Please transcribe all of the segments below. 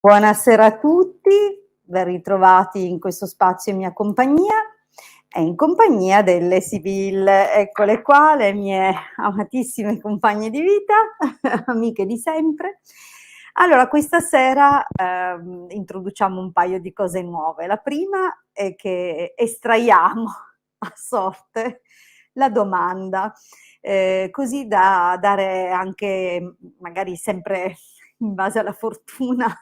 Buonasera a tutti, ben ritrovati in questo spazio in mia compagnia e in compagnia delle Sibyl. Eccole qua, le mie amatissime compagne di vita, amiche di sempre. Allora, questa sera introduciamo un paio di cose nuove. La prima è che estraiamo a sorte la domanda, così da dare anche, magari sempre in base alla fortuna,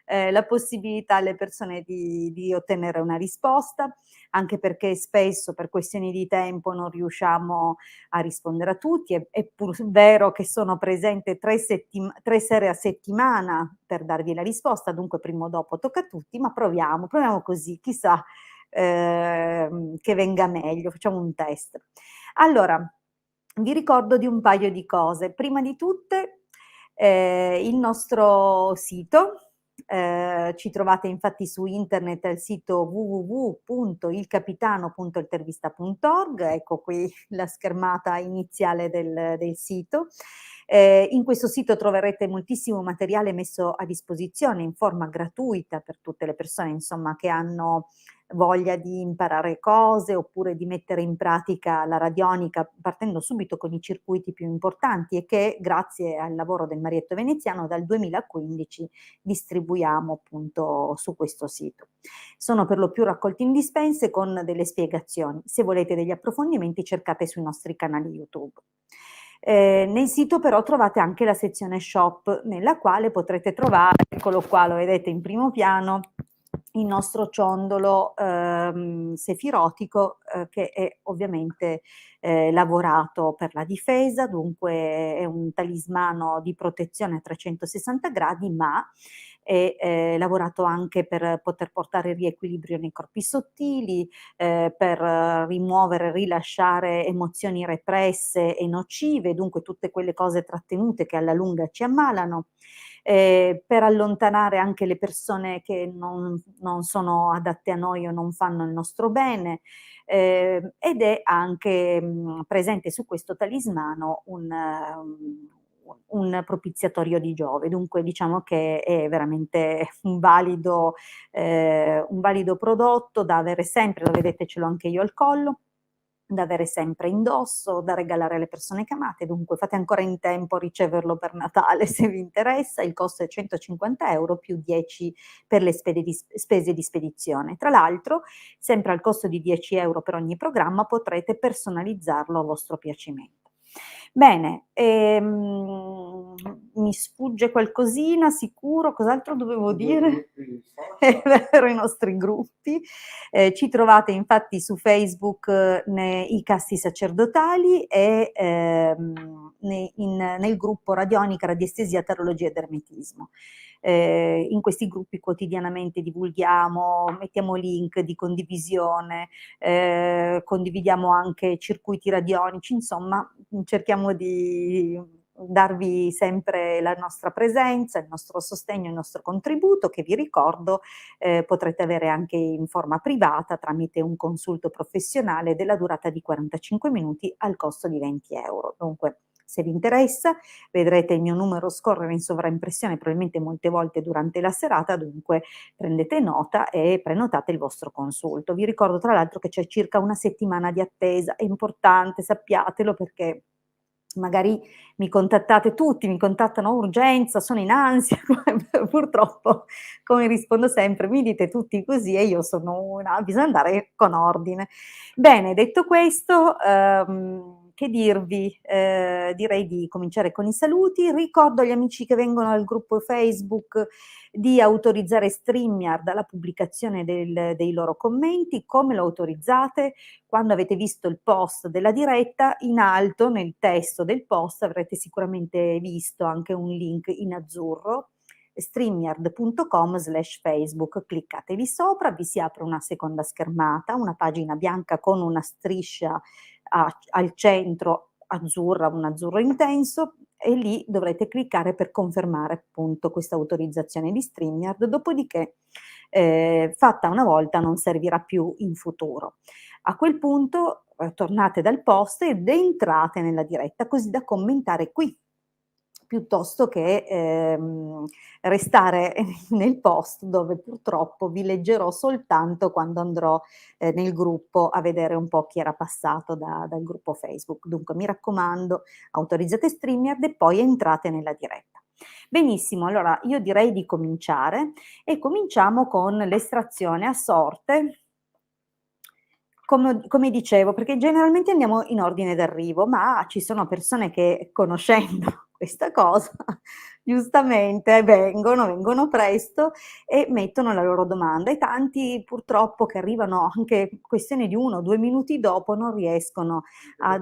la possibilità alle persone di ottenere una risposta, anche perché spesso per questioni di tempo non riusciamo a rispondere a tutti. È pur vero che sono presente 3 sere a settimana per darvi la risposta, dunque prima o dopo tocca a tutti, ma proviamo così, chissà, che venga meglio, facciamo un test. Allora, vi ricordo di un paio di cose. Prima di tutte, il nostro sito, ci trovate infatti su internet al sito www.ilcapitano.intervista.org, ecco qui la schermata iniziale del sito. In questo sito troverete moltissimo materiale messo a disposizione in forma gratuita per tutte le persone, insomma, che hanno voglia di imparare cose oppure di mettere in pratica la radionica partendo subito con i circuiti più importanti e che grazie al lavoro del Marietto Veneziano dal 2015 distribuiamo appunto su questo sito. Sono per lo più raccolti in dispense con delle spiegazioni. Se volete degli approfondimenti cercate sui nostri canali YouTube. Nel sito però trovate anche la sezione shop nella quale potrete trovare, eccolo qua, lo vedete in primo piano, il nostro ciondolo sefirotico che è ovviamente lavorato per la difesa, dunque è un talismano di protezione a 360 gradi, ma è lavorato anche per poter portare riequilibrio nei corpi sottili, per rimuovere, rilasciare emozioni represse e nocive, dunque tutte quelle cose trattenute che alla lunga ci ammalano, per allontanare anche le persone che non sono adatte a noi o non fanno il nostro bene, ed è anche presente su questo talismano un propiziatorio di Giove, dunque diciamo che è veramente un valido prodotto da avere sempre, lo vedete ce l'ho anche io al collo, da avere sempre indosso, da regalare alle persone che amate, dunque fate ancora in tempo a riceverlo per Natale se vi interessa, il costo è 150 € più 10 per le spese di spedizione. Tra l'altro, sempre al costo di 10 € per ogni programma, potrete personalizzarlo a vostro piacimento. Bene, mi sfugge qualcosina sicuro, cos'altro dovevo dire? È vero, i nostri gruppi. Ci trovate infatti su Facebook i casti sacerdotali e nel gruppo Radionica, Radiestesia, Tarologia ed Ermetismo. In questi gruppi quotidianamente divulghiamo, mettiamo link di condivisione, condividiamo anche circuiti radionici, insomma cerchiamo di darvi sempre la nostra presenza, il nostro sostegno, il nostro contributo che vi ricordo potrete avere anche in forma privata tramite un consulto professionale della durata di 45 minuti al costo di 20 €. Dunque, se vi interessa, vedrete il mio numero scorrere in sovraimpressione probabilmente molte volte durante la serata, dunque prendete nota e prenotate il vostro consulto. Vi ricordo tra l'altro che c'è circa una settimana di attesa, è importante, sappiatelo perché magari mi contattate tutti, mi contattano: "Oh, urgenza, sono in ansia", purtroppo, come rispondo sempre, mi dite tutti così e io sono una, bisogna andare con ordine. Bene, detto questo, che dirvi, direi di cominciare con i saluti. Ricordo agli amici che vengono al gruppo Facebook di autorizzare StreamYard alla pubblicazione dei loro commenti. Come lo autorizzate? Quando avete visto il post della diretta, in alto nel testo del post avrete sicuramente visto anche un link in azzurro, streamyard.com/facebook. Cliccatevi sopra, vi si apre una seconda schermata, una pagina bianca con una striscia al centro azzurra, un azzurro intenso, e lì dovrete cliccare per confermare appunto questa autorizzazione di StreamYard, dopodiché fatta una volta non servirà più in futuro. A quel punto tornate dal post ed entrate nella diretta così da commentare qui piuttosto che restare nel post dove purtroppo vi leggerò soltanto quando andrò nel gruppo a vedere un po' chi era passato dal gruppo Facebook. Dunque mi raccomando, autorizzate StreamYard e poi entrate nella diretta. Benissimo, allora io direi di cominciare e cominciamo con l'estrazione a sorte. Come dicevo, perché generalmente andiamo in ordine d'arrivo, ma ci sono persone che conoscendo questa cosa, giustamente vengono presto e mettono la loro domanda e tanti purtroppo che arrivano anche questione di 1 o 2 minuti dopo non riescono a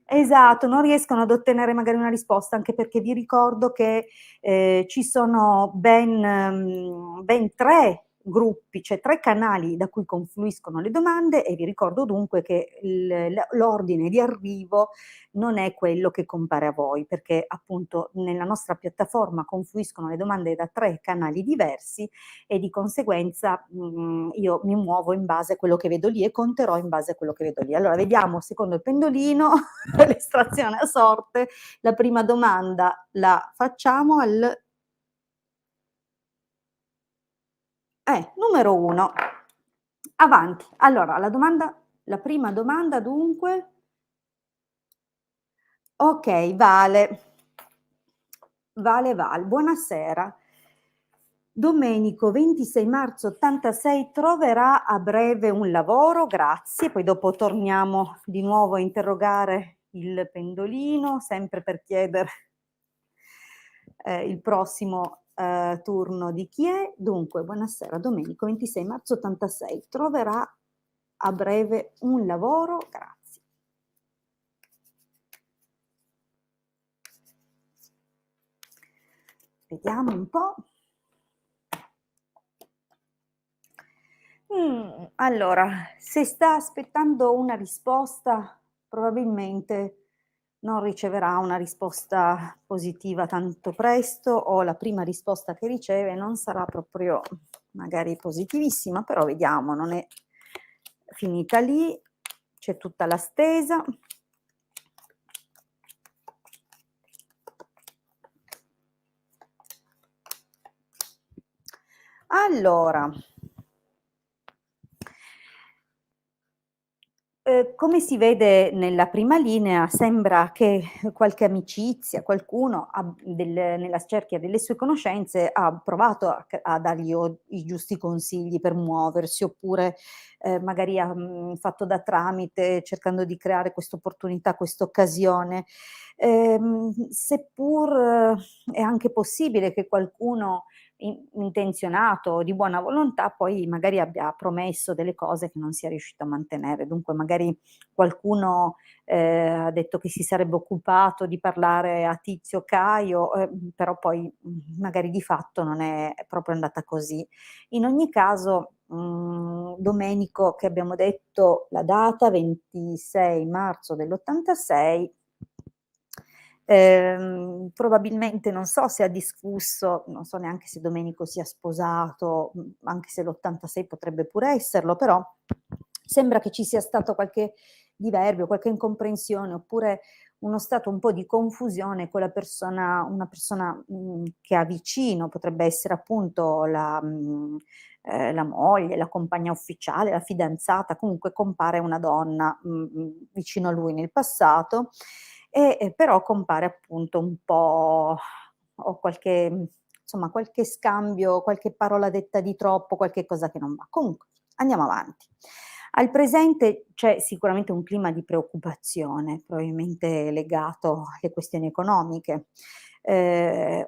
esatto, non riescono ad ottenere magari una risposta, anche perché vi ricordo che, ci sono ben 3 gruppi, cioè 3 canali da cui confluiscono le domande e vi ricordo dunque che l'ordine di arrivo non è quello che compare a voi, perché appunto nella nostra piattaforma confluiscono le domande da 3 canali diversi e di conseguenza, io mi muovo in base a quello che vedo lì e conterò in base a quello che vedo lì. Allora vediamo secondo il pendolino l'estrazione a sorte. La prima domanda la facciamo al numero 1. Avanti. Allora, la prima domanda dunque okay, Vale. Val. Buonasera. Domenico 26 marzo 86 troverà a breve un lavoro? Grazie. Poi dopo torniamo di nuovo a interrogare il pendolino, sempre per chiedere il prossimo turno di chi è. Dunque, buonasera, Domenico 26 marzo 86 troverà a breve un lavoro? Grazie. Vediamo un po'. Allora, se sta aspettando una risposta, probabilmente non riceverà una risposta positiva tanto presto, o la prima risposta che riceve non sarà proprio magari positivissima, però vediamo, non è finita lì, c'è tutta la stesa. Allora, come si vede nella prima linea, sembra che qualche amicizia, qualcuno nella cerchia delle sue conoscenze ha provato a dargli i giusti consigli per muoversi, oppure magari ha fatto da tramite cercando di creare quest'opportunità, quest'occasione. Seppur è anche possibile che qualcuno intenzionato, di buona volontà, poi magari abbia promesso delle cose che non sia riuscito a mantenere. Dunque magari qualcuno ha detto che si sarebbe occupato di parlare a Tizio Caio, però poi magari di fatto non è proprio andata così. In ogni caso, Domenico, che abbiamo detto la data, 26 marzo dell'86, probabilmente non so se ha discusso, non so neanche se Domenico sia sposato, anche se l'86 potrebbe pure esserlo, però sembra che ci sia stato qualche diverbio, qualche incomprensione, oppure uno stato un po' di confusione con una persona, che ha vicino, potrebbe essere appunto la moglie, la compagna ufficiale, la fidanzata, comunque compare una donna, vicino a lui nel passato però compare appunto un po' o qualche insomma qualche scambio, qualche parola detta di troppo, qualche cosa che non va. Comunque andiamo avanti. Al presente c'è sicuramente un clima di preoccupazione, probabilmente legato alle questioni economiche,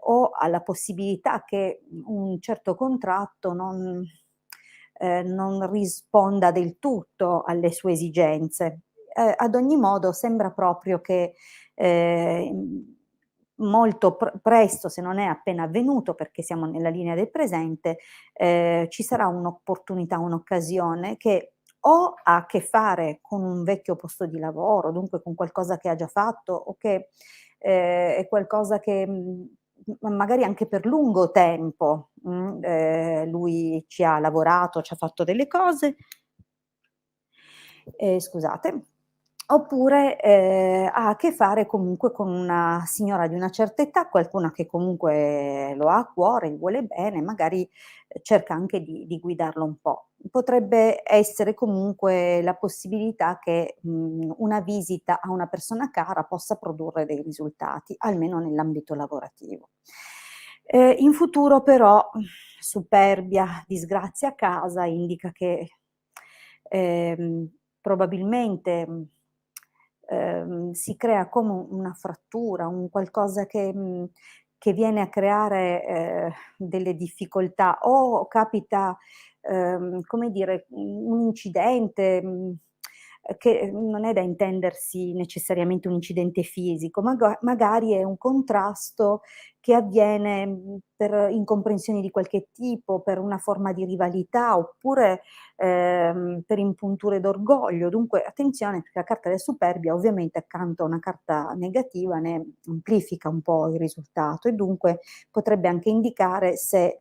o alla possibilità che un certo contratto non risponda del tutto alle sue esigenze. Ad ogni modo sembra proprio che, molto presto, se non è appena avvenuto, perché siamo nella linea del presente, ci sarà un'opportunità, un'occasione che o ha a che fare con un vecchio posto di lavoro, dunque con qualcosa che ha già fatto o che, è qualcosa che, magari anche per lungo tempo, lui ci ha lavorato, ci ha fatto delle cose scusate. Oppure, ha a che fare comunque con una signora di una certa età, qualcuna che comunque lo ha a cuore, gli vuole bene, magari, cerca anche di guidarlo un po'. Potrebbe essere comunque la possibilità che, una visita a una persona cara possa produrre dei risultati, almeno nell'ambito lavorativo. In futuro però, superbia, disgrazia a casa indica che, probabilmente, si crea come una frattura, un qualcosa che viene a creare, delle difficoltà o capita, come dire, un incidente, che non è da intendersi necessariamente un incidente fisico, magari è un contrasto che avviene, per incomprensioni di qualche tipo, per una forma di rivalità, oppure, per impunture d'orgoglio. Dunque attenzione, perché la carta della superbia ovviamente accanto a una carta negativa ne amplifica un po' il risultato e dunque potrebbe anche indicare se,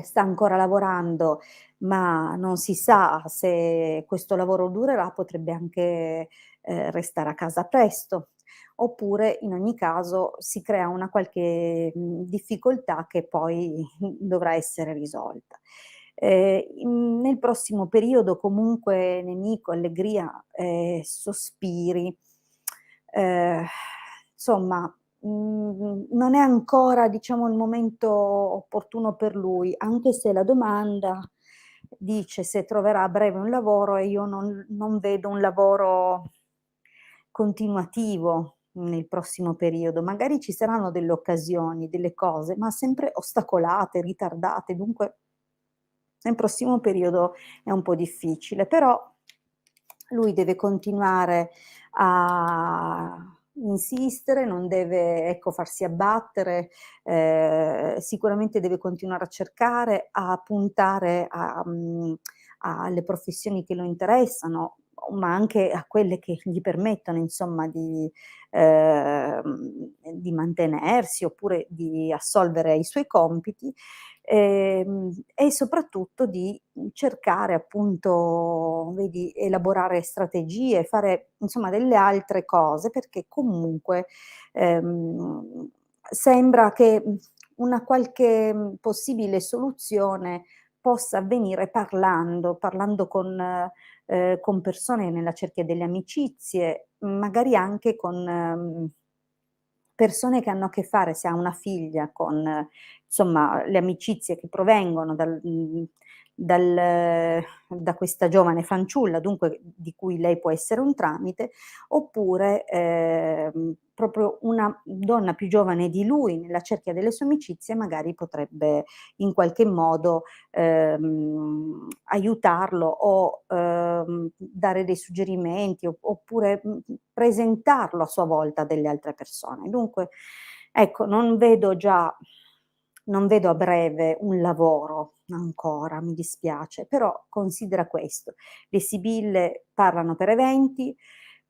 sta ancora lavorando, ma non si sa se questo lavoro durerà, potrebbe anche, restare a casa presto. Oppure in ogni caso si crea una qualche, difficoltà che poi dovrà essere risolta. Nel prossimo periodo comunque nemico, allegria, sospiri, ehm, insomma, non è ancora diciamo il momento opportuno per lui, anche se la domanda dice se troverà a breve un lavoro e io non vedo un lavoro continuativo nel prossimo periodo. Magari ci saranno delle occasioni, delle cose, ma sempre ostacolate, ritardate, dunque nel prossimo periodo è un po' difficile, però lui deve continuare a insistere, non deve, ecco, farsi abbattere, sicuramente deve continuare a cercare, a puntare alle professioni che lo interessano, ma anche a quelle che gli permettono insomma di mantenersi oppure di assolvere i suoi compiti, e soprattutto di, cercare appunto, vedi, elaborare strategie, fare insomma delle altre cose, perché comunque, sembra che, una qualche, possibile soluzione possa avvenire parlando con persone nella cerchia delle amicizie, magari anche con, persone che hanno a che fare, se ha una figlia, con insomma le amicizie che provengono da questa giovane fanciulla, dunque di cui lei può essere un tramite, oppure, proprio una donna più giovane di lui nella cerchia delle sue amicizie magari potrebbe in qualche modo, aiutarlo o, dare dei suggerimenti oppure, presentarlo a sua volta a delle altre persone. Dunque, ecco, non vedo a breve un lavoro ancora, mi dispiace, però considera questo: le sibille parlano per eventi,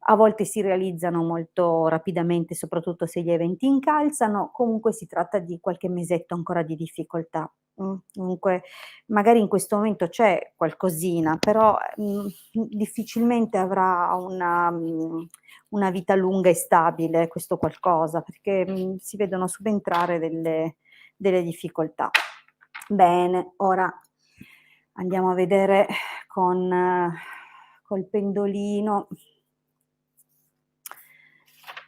a volte si realizzano molto rapidamente, soprattutto se gli eventi incalzano, comunque si tratta di qualche mesetto ancora di difficoltà. Comunque magari in questo momento c'è qualcosina, però, difficilmente avrà una vita lunga e stabile questo qualcosa, perché, si vedono subentrare delle difficoltà. Bene, ora andiamo a vedere con col pendolino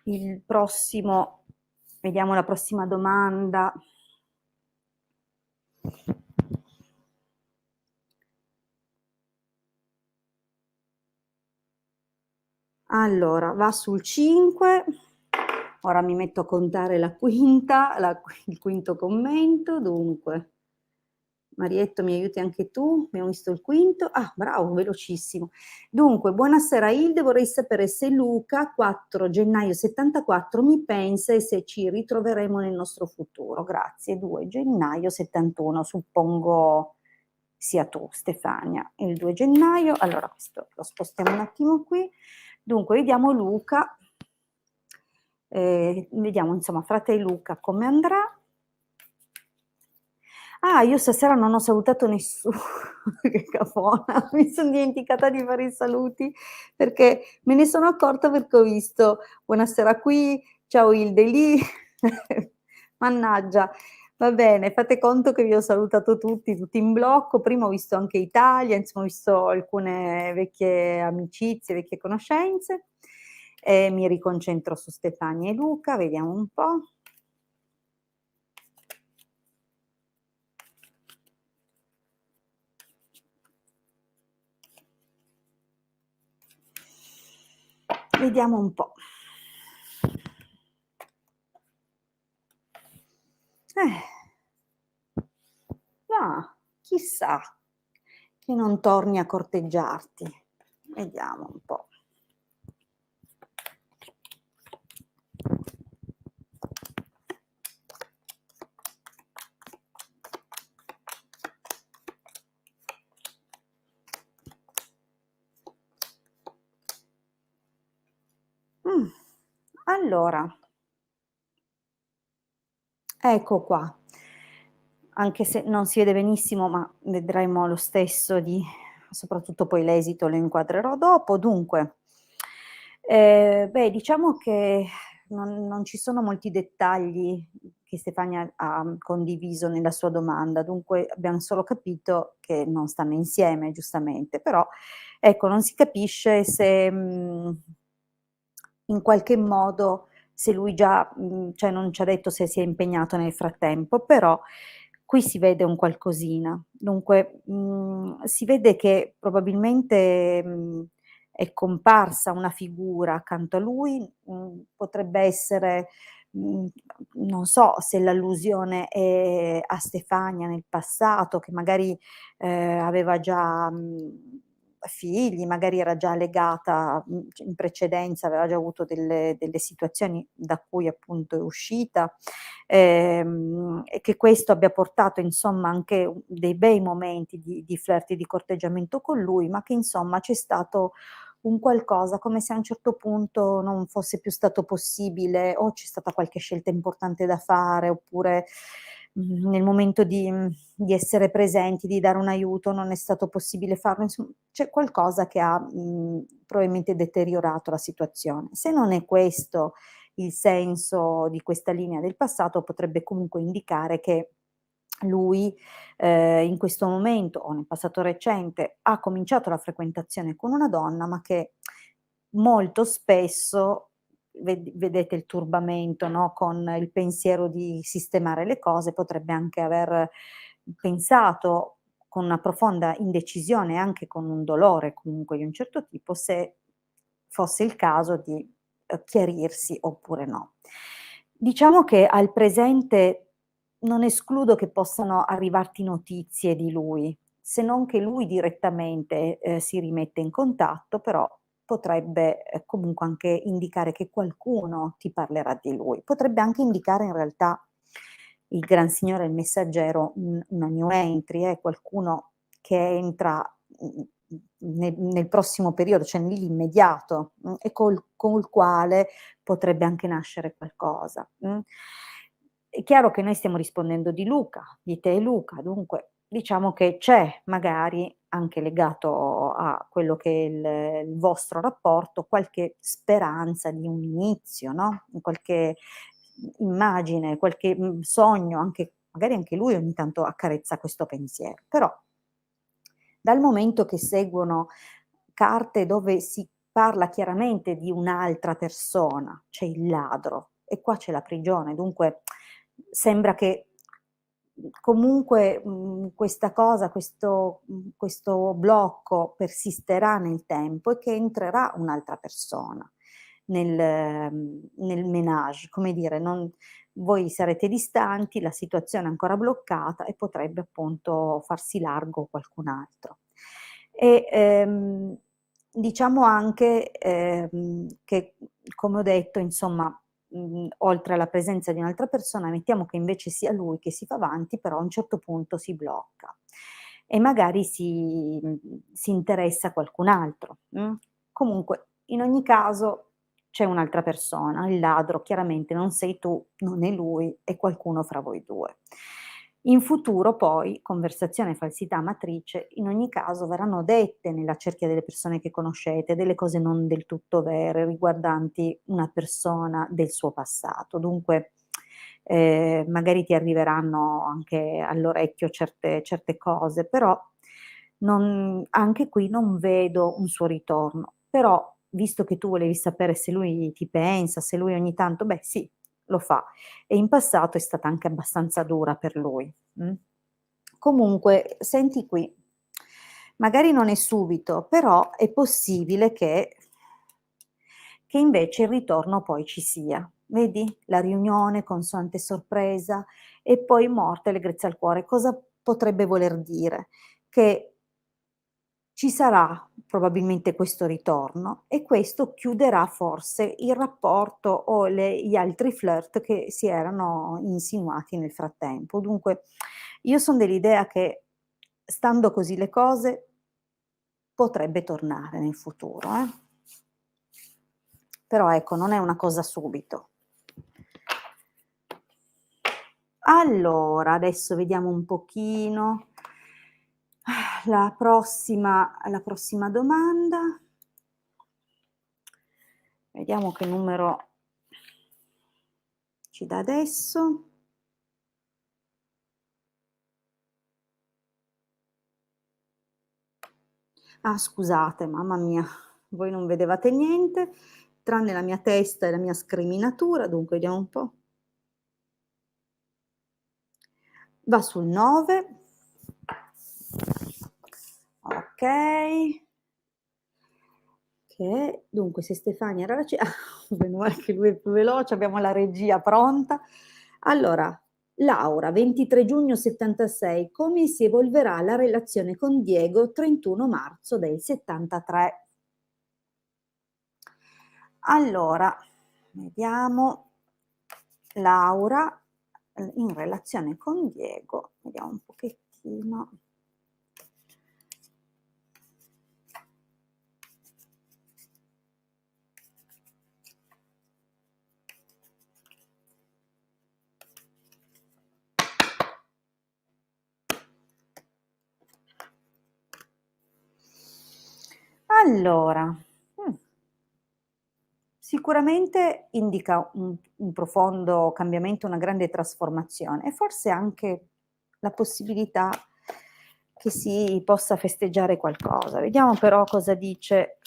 il prossimo, vediamo la prossima domanda. Allora, va sul 5, ora mi metto a contare la quinta, il quinto commento, dunque. Marietto, mi aiuti anche tu? Abbiamo visto il quinto. Ah, bravo, velocissimo. Dunque, buonasera Hilde, vorrei sapere se Luca, 4 gennaio 74, mi pensa e se ci ritroveremo nel nostro futuro. Grazie. 2 gennaio 71, suppongo sia tu, Stefania. Il 2 gennaio, allora questo lo spostiamo un attimo qui. Dunque, vediamo Luca, vediamo insomma, frate Luca come andrà. Ah, io stasera non ho salutato nessuno, che cafona, mi son dimenticata di fare i saluti, perché me ne sono accorta perché ho visto: "Buonasera qui, ciao Hilde lì". Mannaggia. Va bene, fate conto che vi ho salutato tutti in blocco. Prima ho visto anche Italia, insomma ho visto alcune vecchie amicizie, vecchie conoscenze, e mi riconcentro su Stefania e Luca, vediamo un po'. Vediamo un po'. Ah, chissà che non torni a corteggiarti. Vediamo un po'. Mh, allora, ecco qua. Anche se non si vede benissimo, ma vedremo lo stesso di soprattutto poi l'esito lo inquadrerò dopo. Dunque, beh, diciamo che non ci sono molti dettagli che Stefania ha condiviso nella sua domanda, dunque abbiam solo capito che non stanno insieme, giustamente, però ecco, non si capisce se, in qualche modo se lui già cioè non ci ha detto se si è impegnato nel frattempo, però qui si vede un qualcosina. Dunque, si vede che probabilmente, è comparsa una figura accanto a lui, potrebbe essere, mhmm, non so se l'allusione è a Stefania nel passato, che magari, aveva già, figli, magari era già legata, c in precedenza aveva già avuto delle situazioni da cui appunto è uscita, e che questo abbia portato insomma anche dei bei momenti di flirt e di corteggiamento con lui, ma che insomma c'è stato un qualcosa, come se a un certo punto non fosse più stato possibile, o c'è stata qualche scelta importante da fare, oppure, nel momento di essere presenti, di dare un aiuto, non è stato possibile farlo, c'è qualcosa che ha, probabilmente deteriorato la situazione. Se non è questo il senso di questa linea del passato, potrebbe comunque indicare che lui, in questo momento o nel passato recente, ha cominciato la frequentazione con una donna, ma che molto spesso vedete il turbamento, no, con il pensiero di sistemare le cose, potrebbe anche aver pensato con una profonda indecisione, anche con un dolore comunque di un certo tipo, se fosse il caso di, chiarirsi oppure no. Diciamo che al presente non escludo che possano arrivarti notizie di lui, se non che lui direttamente, si rimette in contatto, però potrebbe, comunque anche indicare che qualcuno ti parlerà di lui. Potrebbe anche indicare in realtà il Gran Signore, il Messaggero, una new entry, qualcuno che entra, nel prossimo periodo, cioè nell'immediato, e col quale potrebbe anche nascere qualcosa, È chiaro che noi stiamo rispondendo di Luca, di te e Luca, dunque diciamo che c'è magari, anche legato a quello che è il vostro rapporto, qualche speranza di un inizio, no, qualche immagine, qualche, sogno, anche magari anche lui ogni tanto accarezza questo pensiero. Però dal momento che seguono carte dove si parla chiaramente di un'altra persona, c'è il ladro e qua c'è la prigione, dunque sembra che, comunque, questa cosa, questo blocco persisterà nel tempo e che entrerà un'altra persona nel ménage, come dire, non voi sarete distanti, la situazione è ancora bloccata e potrebbe appunto farsi largo qualcun altro. E, diciamo anche, che come ho detto insomma, oltre alla presenza di un'altra persona, mettiamo che invece sia lui che si fa avanti, però a un certo punto si blocca e magari si interessa a qualcun altro, Comunque in ogni caso c'è un'altra persona, il ladro chiaramente non sei tu, non è lui, è qualcuno fra voi 2. In futuro poi, conversazione falsità matrice, in ogni caso verranno dette nella cerchia delle persone che conoscete delle cose non del tutto vere riguardanti una persona del suo passato. Dunque, magari ti arriveranno anche all'orecchio certe cose, però anche qui non vedo un suo ritorno. Però, visto che tu volevi sapere se lui ti pensa, se lui ogni tanto beh sì, lo fa e in passato è stata anche abbastanza dura per lui, Comunque senti qui, magari non è subito, però è possibile che invece il ritorno poi ci sia. Vedi? La riunione, consoante sorpresa e poi morte, allegrezza al cuore. Cosa potrebbe voler dire? Che ci sarà probabilmente questo ritorno e questo chiuderà forse il rapporto o gli altri flirt che si erano insinuati nel frattempo. Dunque, io son dell'idea che, stando così le cose, potrebbe tornare nel futuro, eh. Però ecco, non è una cosa subito. Allora, adesso vediamo un pochino la prossima domanda. Vediamo che numero ci dà adesso. Ah, scusate, mamma mia, voi non vedevate niente, tranne la mia testa e la mia scriminatura, dunque vediamo un po'. Va sul 9. Okay. Che dunque se Stefania era meno male che lui è più veloce, abbiamo la regia pronta. Allora, Laura, 23 giugno '76, come si evolverà la relazione con Diego, 31 marzo del '73? Allora, vediamo Laura, in relazione con Diego, vediamo un pochettino. Allora, sicuramente indica un profondo cambiamento, una grande trasformazione e forse anche la possibilità che si possa festeggiare qualcosa. Vediamo però cosa dice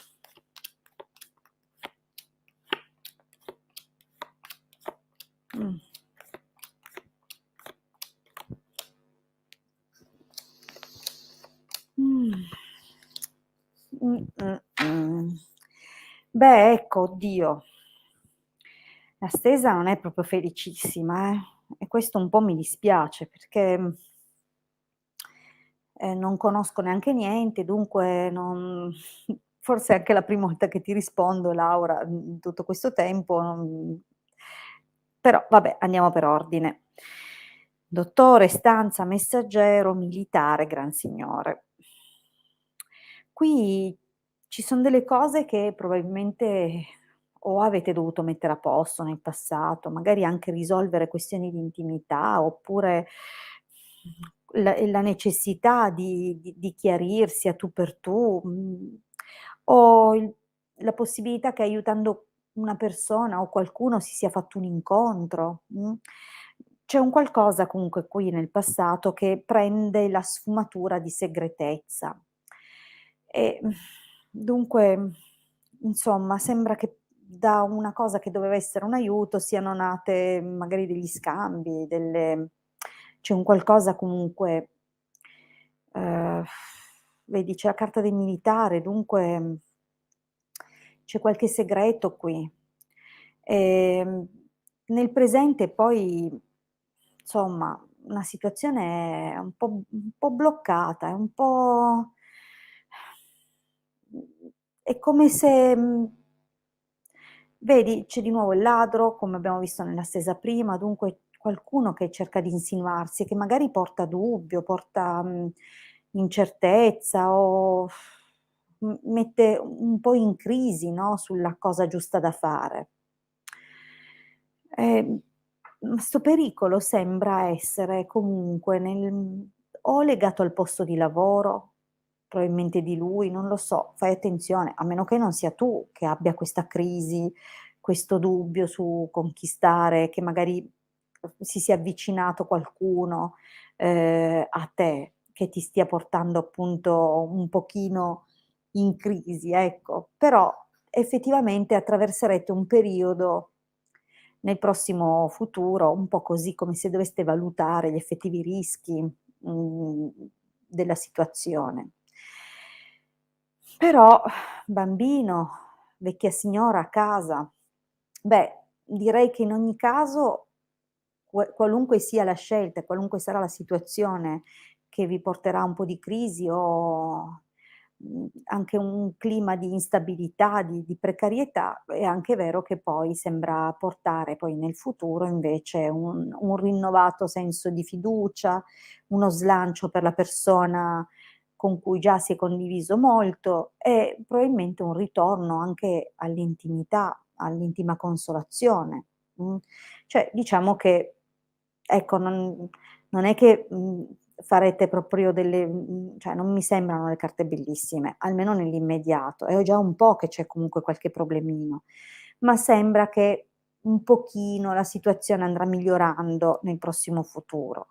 mh. Mh. Mh. Beh, ecco, oddio, la stesa non è proprio felicissima, e questo un po' mi dispiace perché, non conosco neanche niente, dunque non forse è anche la prima volta che ti rispondo, Laura, in tutto questo tempo, però vabbè, andiamo per ordine. Dottore, stanza, messaggero, militare, gran signore. Qui ci son delle cose che probabilmente o avete dovuto mettere a posto nel passato, magari anche risolvere questioni di intimità, oppure, la necessità di chiarirsi a tu per tu, o la possibilità che aiutando una persona o qualcuno si sia fatto un incontro, C'è un qualcosa comunque qui nel passato che prende la sfumatura di segretezza. E, dunque, insomma, sembra che da una cosa che doveva essere un aiuto siano nate magari degli scambi, delle c'è un qualcosa comunque, ehm, vedi c'è la carta del militare, dunque, c'è qualche segreto qui. Ehm, Nel presente poi, insomma, una situazione è un po' bloccata, è un po' è come se, vedi c'è di nuovo il ladro, come abbiamo visto nella stesa prima, dunque qualcuno che cerca di insinuarsi e che magari porta dubbio, porta, incertezza o mette un po' in crisi, no, sulla cosa giusta da fare. Ehm, 'sto pericolo sembra essere comunque o legato al posto di lavoro, probabilmente di lui, non lo so, fai attenzione, a meno che non sia tu che abbia questa crisi, questo dubbio su conquistare, che magari si sia avvicinato qualcuno, a te, che ti stia portando appunto un pochino in crisi, ecco. Però effettivamente attraverserete un periodo nel prossimo futuro, un po' così come se doveste valutare gli effettivi rischi, mhmm, della situazione. Però bambino, vecchia signora a casa, beh, direi che in ogni caso qualunque sia la scelta e qualunque sarà la situazione che vi porterà a un po' di crisi o, anche un clima di instabilità, di precarietà, è anche vero che poi sembra portare poi nel futuro invece un rinnovato senso di fiducia, uno slancio per la persona con cui già si è condiviso molto e probabilmente un ritorno anche all'intimità, all'intima consolazione. Cioè diciamo che ecco, non è che, farete proprio cioè non mi sembrano le carte bellissime, almeno nell'immediato. È già un po' che c'è comunque qualche problemino, ma sembra che un pochino la situazione andrà migliorando nel prossimo futuro.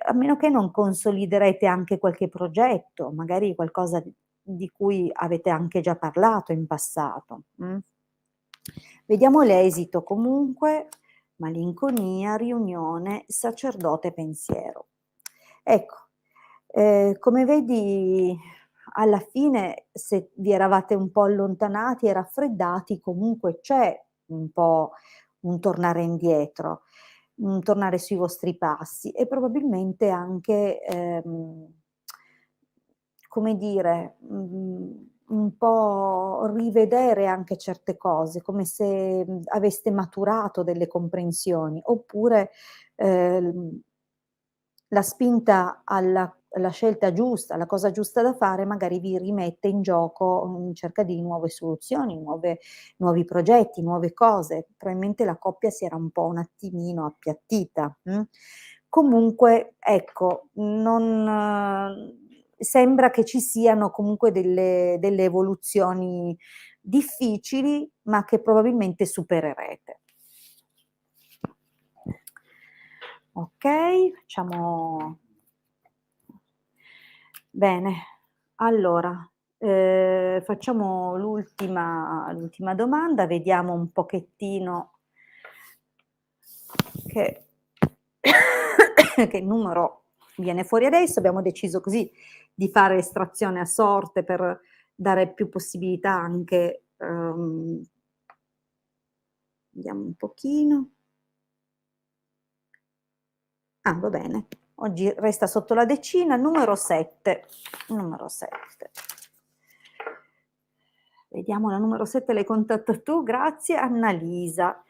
A meno che non consoliderete anche qualche progetto, magari qualcosa di cui avete anche già parlato in passato, Vediamo l'esito comunque: malinconia, riunione, sacerdote, pensiero. Ecco, come vedi alla fine se vi eravate un po' allontanati e raffreddati, comunque c'è un po' un tornare indietro, un tornare sui vostri passi e probabilmente anche, come dire, un po' rivedere anche certe cose, come se, aveste maturato delle comprensioni, oppure, ehm la spinta alla scelta giusta, alla cosa giusta da fare, magari vi rimette in gioco in cerca di nuove soluzioni, nuovi progetti, nuove cose. Probabilmente la coppia si era un po' un attimino appiattita, Comunque ecco, non sembra che ci siano comunque delle evoluzioni difficili, ma che probabilmente supererete. Okay, facciamo bene. Allora, facciamo l'ultima domanda, vediamo un pochettino che che numero viene fuori adesso. Abbiamo deciso così di fare estrazione a sorte per dare più possibilità anche, vediamo un pochino. Ah, va bene. Oggi resta sotto la decina, numero 7. Numero 7. Vediamo la numero 7 l'hai contatta tu, grazie. Annalisa.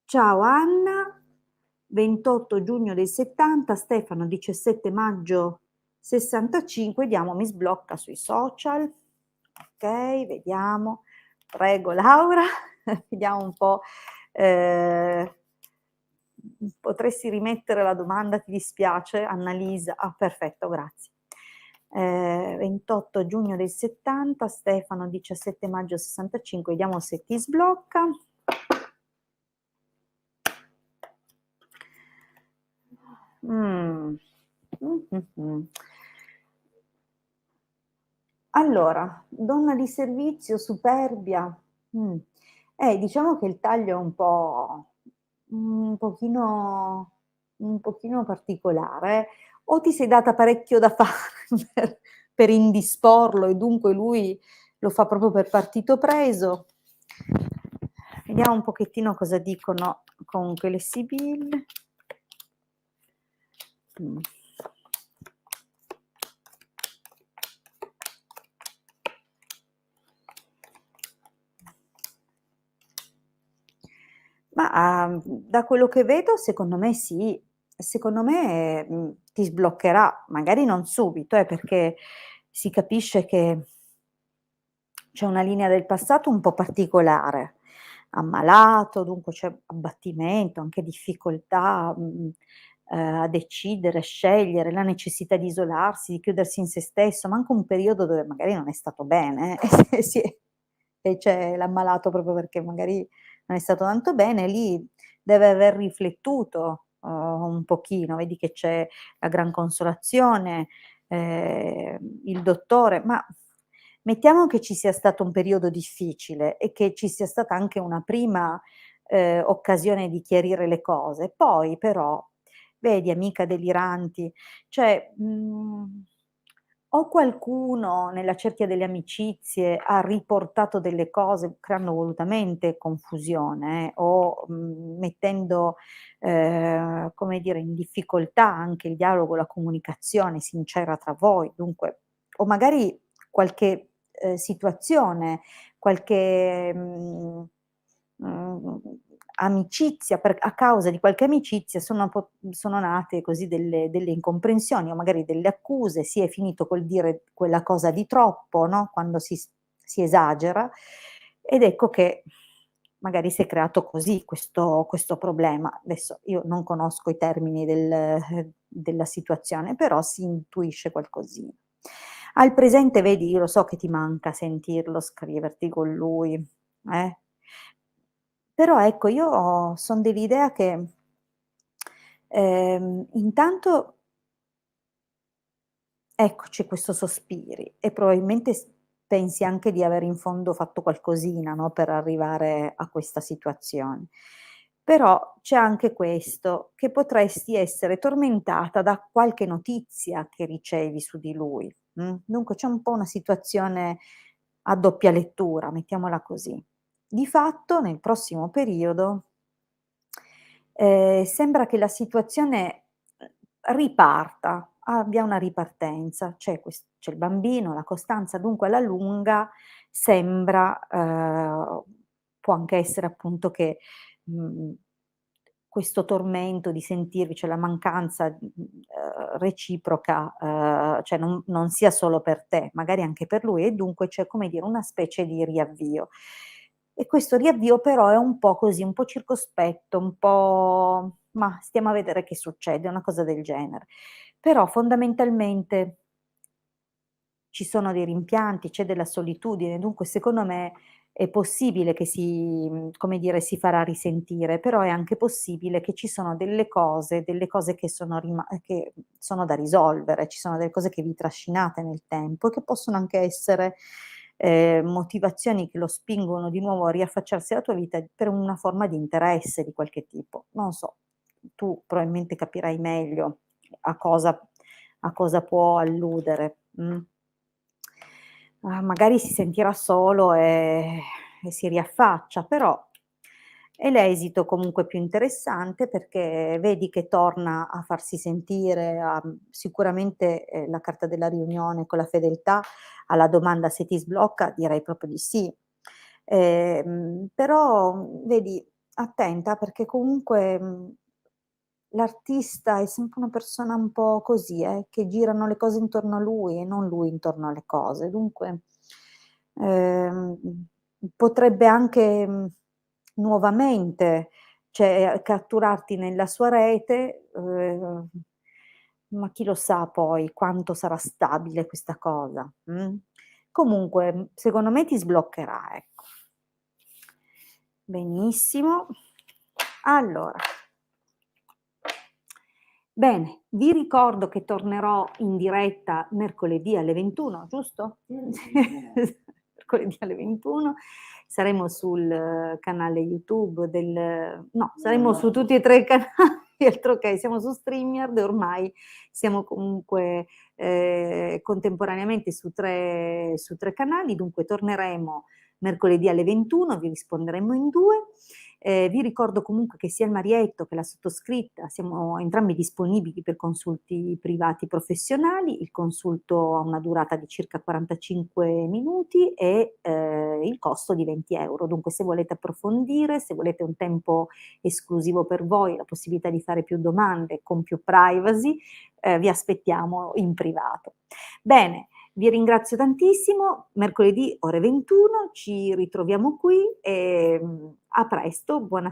Ciao Anna, 28 giugno del 70, Stefano 17 maggio 65, vediamo mi sblocca sui social. Okay, vediamo. Prego Laura, vediamo un po', potresti rimettere la domanda, ti dispiace? Annalisa, ah perfetto, grazie. 28 giugno del 70, Stefano 17 maggio 65, vediamo se ti sblocca. Mh. Mh-mh-mh. Allora, donna di servizio, superbia, mh. Diciamo che il taglio è un pochino particolare, o ti sei data parecchio da fare per indisporlo e dunque lui lo fa proprio per partito preso. Vediamo un pochettino cosa dicono comunque le sibille. Mh. Ma, da quello che vedo secondo me sì. Secondo me, ti sbloccherà, magari non subito perché si capisce che c'è una linea del passato un po' particolare, ammalato, dunque c'è abbattimento, anche difficoltà, a decidere, a scegliere, la necessità di isolarsi, di chiudersi in se stesso, ma anche un periodo dove magari non è stato bene, e si è e c'è l'ammalato proprio perché magari non è stato tanto bene, lì deve aver riflettuto, un pochino, vedi che c'è la Gran Consolazione, il dottore, ma mettiamo che ci sia stato un periodo difficile e che ci sia stata anche una prima, occasione di chiarire le cose. Poi però, vedi amica deliranti, cioè, o qualcuno nella cerchia delle amicizie ha riportato delle cose creando volutamente confusione, o, mettendo, come dire, in difficoltà anche il dialogo, la comunicazione sincera tra voi, dunque o magari qualche, situazione, qualche, mhmm, amicizia a causa di qualche amicizia sono nate così delle incomprensioni o magari delle accuse, si è finito col dire quella cosa di troppo, no, quando si esagera, ed ecco che magari si è creato così questo problema. Adesso io non conosco i termini della situazione, però si intuisce qualcosina. Al presente vedi, io lo so che ti manca sentirlo, scriverti con lui, eh. Però ecco, io son dell'idea che, intanto eccoci questo sospiri e probabilmente pensi anche di aver in fondo fatto qualcosina, no, per arrivare a questa situazione. Però c'è anche questo, che potresti essere tormentata da qualche notizia che ricevi su di lui, dunque c'è un po' una situazione a doppia lettura, mettiamola così. Di fatto nel prossimo periodo, sembra che la situazione, riparta, abbia una ripartenza. C'è il bambino, la costanza, dunque alla lunga sembra, può anche essere appunto che, mhmm, questo tormento di sentirvi, cioè la mancanza, reciproca, cioè non sia solo per te, magari anche per lui e dunque c'è, come dire, una specie di riavvio. E questo riavvio però è un po' così, un po' circospetto, un po' "mah, stiamo a vedere che succede", una cosa del genere. Però fondamentalmente ci sono dei rimpianti, c'è della solitudine, dunque secondo me è possibile che come dire, si farà risentire, però è anche possibile che ci sono delle cose che sono da risolvere, ci sono delle cose che vi trascinate nel tempo e che possono anche essere, motivazioni che lo spingono di nuovo a riaffacciarsi alla tua vita per una forma di interesse di qualche tipo. Non so, tu probabilmente capirai meglio a cosa può alludere, magari si sentirà solo, e si riaffaccia, però è l'esito comunque più interessante perché vedi che torna a farsi sentire, sicuramente, la carta della riunione con la fedeltà alla domanda se ti sblocca direi proprio di sì. Però, vedi, attenta perché comunque, l'artista è sempre una persona un po' così, che girano le cose intorno a lui e non lui intorno alle cose. Dunque, ehm, potrebbe anche, nuovamente, cioè, catturarti nella sua rete, ma chi lo sa poi quanto sarà stabile questa cosa, Comunque, secondo me ti sbloccherà, ecco. Benissimo. Allora bene, vi ricordo che tornerò in diretta mercoledì alle 21, giusto? Mercoledì alle 21. Saremo sul canale YouTube saremo su tutti e 3 i canali, altro che, siamo su StreamYard e ormai siamo comunque, contemporaneamente su 3 canali, dunque torneremo mercoledì alle 21, vi risponderemo in 2. Vi ricordo comunque che sia il Marietto che la sottoscritta siamo entrambi disponibili per consulti privati professionali. Il consulto ha una durata di circa 45 minuti e, il costo di 20 €. Dunque se volete approfondire, se volete un tempo esclusivo per voi, la possibilità di fare più domande con più privacy, vi aspettiamo in privato. Bene, vi ringrazio tantissimo, mercoledì ore 21 ci ritroviamo qui e, A presto, buona